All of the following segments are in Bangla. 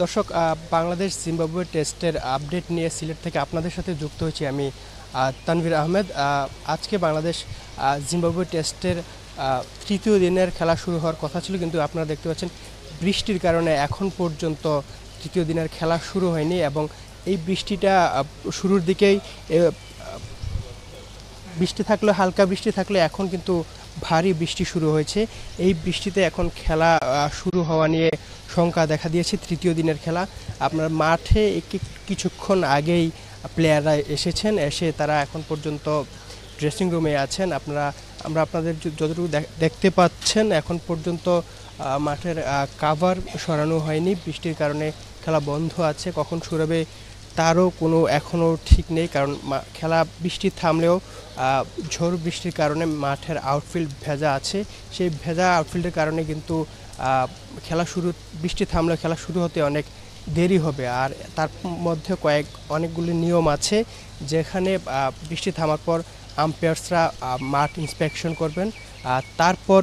দর্শক, বাংলাদেশ জিম্বাবুয়ে টেস্টের আপডেট নিয়ে সিলেট থেকে আপনাদের সাথে যুক্ত হয়েছি আমি তানভীর আহমেদ। আজকে বাংলাদেশ জিম্বাবুয়ে টেস্টের তৃতীয় দিনের খেলা শুরু হওয়ার কথা ছিল, কিন্তু আপনারা দেখতে পাচ্ছেন বৃষ্টির কারণে এখন পর্যন্ত তৃতীয় দিনের খেলা শুরু হয়নি এবং এই বৃষ্টিটা শুরুর দিকেই বৃষ্টি থাকলে, হালকা বৃষ্টি থাকলে এখন কিন্তু ভারী বৃষ্টি শুরু হয়েছে। এই বৃষ্টিতে এখন খেলা শুরু হওয়া নিয়ে শঙ্কা দেখা দিয়েছে। তৃতীয় দিনের খেলা আপনার মাঠে কিছুক্ষণ আগেই প্লেয়াররা এসেছেন, এসে তারা এখন পর্যন্ত ড্রেসিং রুমে আছেন। আমরা আপনাদের যতটুকু দেখতে পাচ্ছেন এখন পর্যন্ত মাঠের কাভার সরানো হয়নি, বৃষ্টির কারণে খেলা বন্ধ আছে। কখন শুরু হবে তারও কোনো এখনও ঠিক নেই, কারণ খেলা বৃষ্টি থামলেও ঝড় বৃষ্টির কারণে মাঠের আউটফিল্ড ভেজা আছে। সেই ভেজা আউটফিল্ডের কারণে কিন্তু খেলা শুরু, বৃষ্টি থামলেও খেলা শুরু হতে অনেক দেরি হবে। আর তার মধ্যে অনেকগুলি নিয়ম আছে, যেখানে বৃষ্টি থামার পর আম্পায়ার্সরা মাঠ ইন্সপেকশন করবেন, তারপর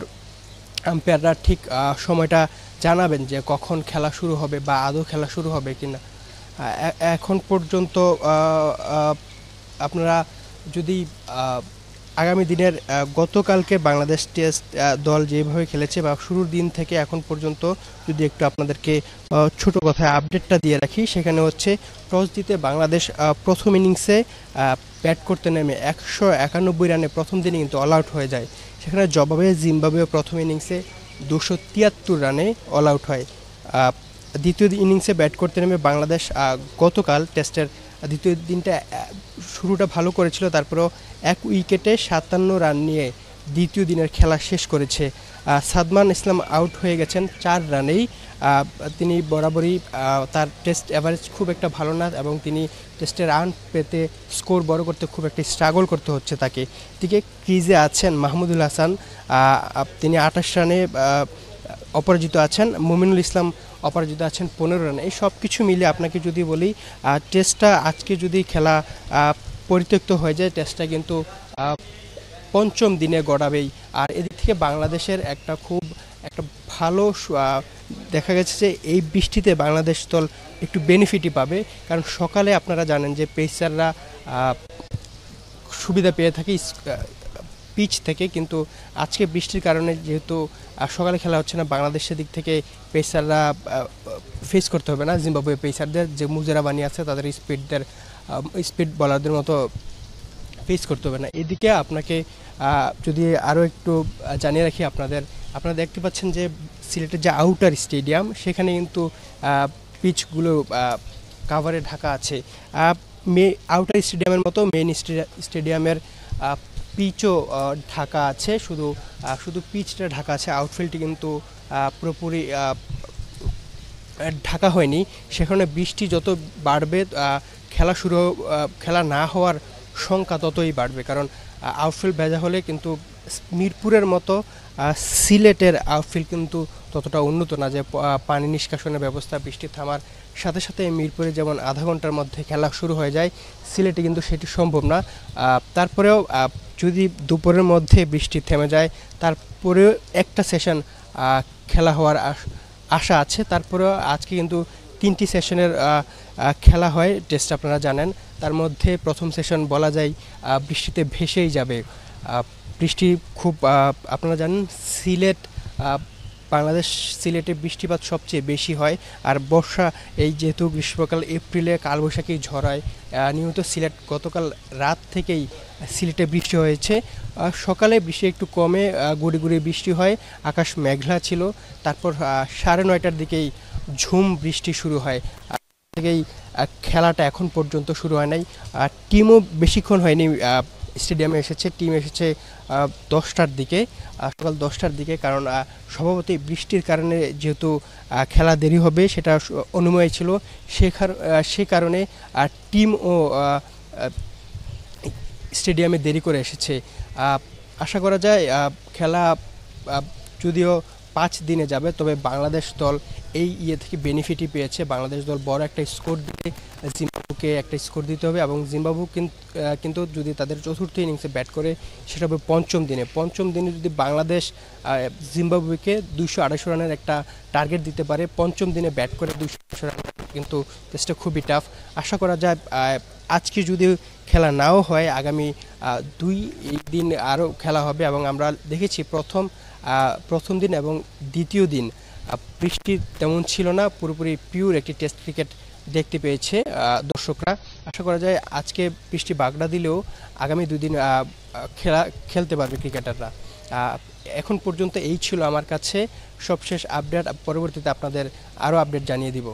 আম্পায়াররা ঠিক সময়টা জানাবেন যে কখন খেলা শুরু হবে বা আদৌ খেলা শুরু হবে কিনা। এখন পর্যন্ত আপনারা যদি আগামী দিনের গতকালকে বাংলাদেশ টেস্ট দল যেভাবে খেলেছে বা শুরুর দিন থেকে এখন পর্যন্ত যদি একটু আপনাদেরকে ছোট কথায় আপডেটটা দিয়ে রাখি, সেখানে হচ্ছে টস জিতে বাংলাদেশ প্রথম ইনিংসে ব্যাট করতে নেমে 191 রানে প্রথম দিনে কিন্তু অল আউট হয়ে যায়। সেখানে জবাবে জিম্বাবুয়ে প্রথম ইনিংসে 273 রানে অল আউট হয়। দ্বিতীয় ইনিংসে ব্যাট করতে নেমে বাংলাদেশ গতকাল টেস্টের দ্বিতীয় দিনটা শুরুটা ভালো করেছিল, তারপরেও 1 উইকেটে 57 রান নিয়ে দ্বিতীয় দিনের খেলা শেষ করেছে। সাদমান ইসলাম আউট হয়ে গেছেন 4 রানেই। তিনি বরাবরই তার টেস্ট অ্যাভারেজ খুব একটা ভালো না এবং তিনি টেস্টে রান পেতে, স্কোর বড় করতে খুব একটা স্ট্রাগল করতে হচ্ছে তাকে। দিকে ক্রিজে আছেন মাহমুদুল হাসান, তিনি 28 রানে অপরাজিত আছেন। মুমিনুল ইসলাম অপরাজিত আছেন 15 রানে। এই সব কিছু মিলে আপনাকে যদি বলি, টেস্টটা আজকে যদি খেলা পরিত্যক্ত হয়ে যায়, টেস্টটা কিন্তু পঞ্চম দিনে গড়াবেই। আর এদিক থেকে বাংলাদেশের একটা ভালো দেখা গেছে যে এই বৃষ্টিতে বাংলাদেশ দল একটু বেনিফিটই পাবে, কারণ সকালে আপনারা জানেন যে পেসাররা সুবিধা পেয়ে থাকে পিচ থেকে, কিন্তু আজকে বৃষ্টির কারণে যেহেতু সকালে খেলা হচ্ছে না, বাংলাদেশের দিক থেকে পেসাররা ফেস করতে হবে না জিম্বাবুয়ে পেসারদের, যে মুজেরা বানিয়ে আছে তাদের স্পিড বলারদের মতো ফেস করতে হবে না। এদিকে আপনাকে যদি আরও একটু জানিয়ে রাখি, আপনারা দেখতে পাচ্ছেন যে সিলেটের যে আউটার স্টেডিয়াম, সেখানে কিন্তু পিচগুলো কাভারে ঢাকা আছে। আউটার স্টেডিয়ামের মতো মেইন স্টেডিয়ামের পিচও ঢাকা আছে, শুধু পিচটা ঢাকা আছে, আউটফিল্ডটি কিন্তু পুরোপুরি ঢাকা হয়নি। সেখানে বৃষ্টি যত বাড়বে, খেলা না হওয়ার সংখ্যা ততই বাড়বে, কারণ আউটফিল্ড ভেজা হলে কিন্তু মিরপুরের মতো সিলেটের আউটফিল্ড কিন্তু ততটা উন্নত না যে পানি নিষ্কাশনের ব্যবস্থা বৃষ্টি থামার সাথে সাথে মিরপুরে যেমন আধা ঘন্টার মধ্যে খেলা শুরু হয়ে যায়, সিলেটে কিন্তু সেটি সম্ভব না। তারপরেও যদি দুপুরের মধ্যে বৃষ্টি থেমে যায়, তারপরেও একটা সেশন খেলা হওয়ার আশা আছে। তারপরেও আজকে কিন্তু 3টি সেশনের খেলা হয় টেস্ট, আপনারা জানেন। তার মধ্যে প্রথম সেশন বলা যায় বৃষ্টিতে ভেসেই যাবে। বৃষ্টি খুব, আপনারা জানেন সিলেটে বৃষ্টিপাত সবচেয়ে বেশি হয়। আর বর্ষা, এই যেহেতু গ্রীষ্মকাল, এপ্রিলে কালবৈশাখী ঝড়ায় নিয়মিত সিলেট, গতকাল রাত থেকেই সিলেটে বৃষ্টি হয়েছে। সকালে বৃষ্টি একটু কমে গুড়ি গুড়ি বৃষ্টি হয়, আকাশ মেঘলা ছিল। তারপর 9:30টার দিকেই ঝুম বৃষ্টি শুরু হয়। থেকেই খেলাটা এখন পর্যন্ত শুরু হয় নাই। টিমও বেশিক্ষণ হয়নি স্টেডিয়ামে এসেছে, টিম এসেছে 10টার দিকে, সকাল 10টার দিকে, কারণ স্বভাবতই বৃষ্টির কারণে যেহেতু খেলা দেরি হবে সেটা অনুমেয় ছিল, সে কারণে টিমও স্টেডিয়ামে দেরি করে এসেছে। আশা করা যায় খেলা যদিও 5 দিনে যাবে, তবে বাংলাদেশ দল এই থেকে বেনিফিটই পেয়েছে। বাংলাদেশ দল বড় একটা স্কোর দিয়ে জিম্বাবুয়েকে জিম্বাবুকে একটা স্কোর দিতে হবে এবং জিম্বাবু কিন্তু যদি তাদের চতুর্থ ইনিংসে ব্যাট করে সেটা হবে পঞ্চম দিনে যদি বাংলাদেশ জিম্বাবুকে 200-250 রানের একটা টার্গেট দিতে পারে, পঞ্চম দিনে ব্যাট করে 200 রান, কিন্তু টেস্টটা খুবই টাফ। আশা করা যায় আজকে যদি খেলা নাও হয় আগামী 2 দিন আরও খেলা হবে এবং আমরা দেখেছি প্রথম দিন এবং দ্বিতীয় দিন বৃষ্টি তেমন ছিল না, পুরোপুরি পিওর একটি টেস্ট ক্রিকেট দেখতে পেয়েছে দর্শকরা। আশা করা যায় আজকে বৃষ্টি বাগড়া দিলেও আগামী 2 দিন খেলতে পারবে ক্রিকেটাররা। এখন পর্যন্ত এই ছিল আমার কাছে সবশেষ আপডেট, পরবর্তীতে আপনাদের আরও আপডেট জানিয়ে দিব।